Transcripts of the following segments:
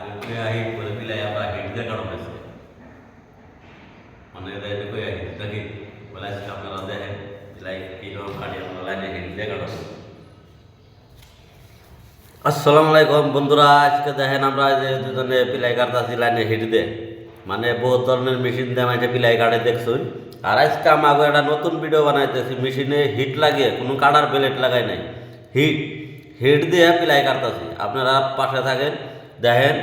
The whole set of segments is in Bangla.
আগে করে আহি করে পিলাই আমরা হিট দিয়ে কারণ হয়েছে মানে এটা কই আহি তাকে বলে আজকে আপনারা দেখেন পিলাই কীরকম কাটি আমরা লাইনে হিট দিয়ে কারণ আসসালামু আলাইকুম বন্ধুরা, আজকে দেখেন আমরা যে দুজনে পিলাই কাটতেছি লাইনে হিট দিয়ে, মানে বহুত ধরনের মেশিন দিয়ে আমি পিলাই কাটে দেখছুন। আর আজকে আমাকে একটা নতুন ভিডিও বানাইতেছি, মেশিনে হিট লাগিয়ে কোনো কাটার প্লেট লাগাই নাই, হিট হিট দিয়ে পিলাই কাটতেছি। আপনারা পাশে থাকেন দেখেন।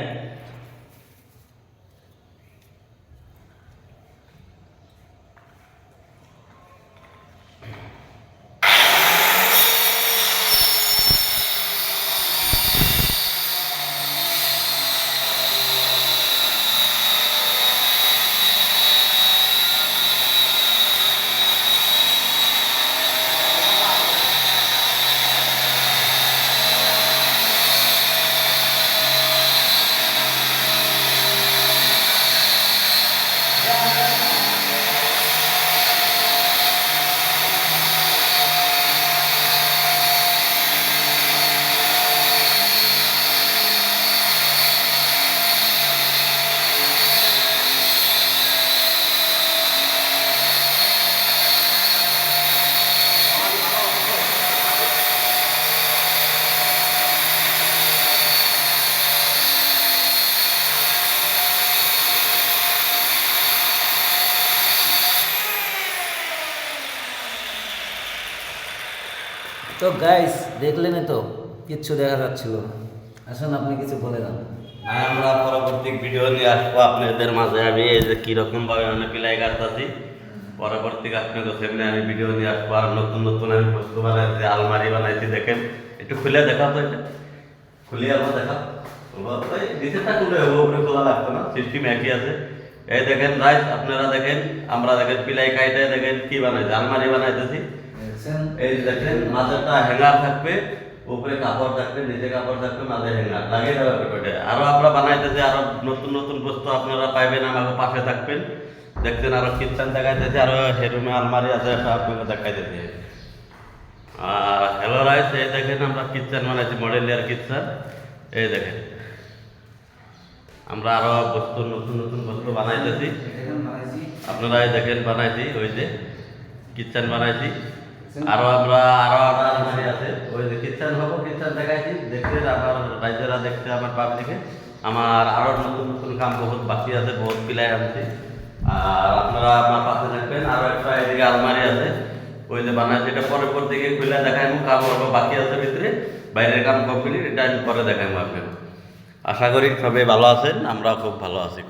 তো গাইস দেখলেন তো কিচ্ছু দেখা যাচ্ছিল না। আসুন আপনি কিছু বলে যান। আমরা পরবর্তী ভিডিও নিয়ে আসবো আপনাদের মাঝে। আমি এই যে কীরকমভাবে মানে পিলাই কাটতেছি, পরবর্তী আপনাদের সামনে আমি ভিডিও নিয়ে আসবো। আর নতুন নতুন আমি বস্তু বানাইছি, আলমারি বানাইছি, দেখেন একটু খুলে দেখাও তো, এটা খুলে আবার দেখাও। নিচেটা খুলে হবো, উপরে খোলা লাগতো না, সিস্টেম একই আছে। এই দেখেন রাইট, আপনারা দেখেন, আমরা দেখেন পিলাই কাইটে দেখেন কি বানাইছি, আলমারি বানাইতেছি। এই দেখেন মাঝেটা হ্যাঙ্গার থাকবে, উপরে কাপড় থাকবে, নিচে কাপড় থাকবে, মাঝে হ্যাঙ্গার লাগিয়ে দেওয়া হবে। আরো আমরা বানাইতেছি, আরো নতুন নতুন বস্তু আপনারা পাইবেন, আমাকে পাশে থাকবেন। দেখছেন আরো কিচেন দেখাইতেছে, আরো হেরুমে আলমারি আছে, আপনাকে দেখাইতেছে। আর হ্যালো রাইস, এই দেখেন আমরা কিচেন বানাইছি, মডেলিয়ার কিচেন। এই দেখেন আমরা আরো বস্তু নতুন নতুন বস্তু বানাইতেছি, আপনারা এই দেখেন বানাইছি, ওই যে কিচেন বানাইছি। আরো আমরা আরো আলমারি আছে, ওই যে কিচেন হবো, কিচেন দেখাইছি, দেখতে আমার রাজ্যরা দেখতে, আমার পাবলিকে। আমার আরো নতুন নতুন কাম বহুত বাকি আছে, বহুত পিলাই আনছি। আর আপনারা আমার পাশে থাকবেন। আরো একটা এদিকে আলমারি আছে, ওই যে বানাইছি, এটা পরে পর দিকে খুলে দেখাইবো। কাম আরো বাকি আছে ভিতরে, বাইরের কাম কমপ্লিট, এটা আমি পরে দেখাইবো আপনাকে। আশা করি সবাই ভালো আছেন, আমরাও খুব ভালো আছি।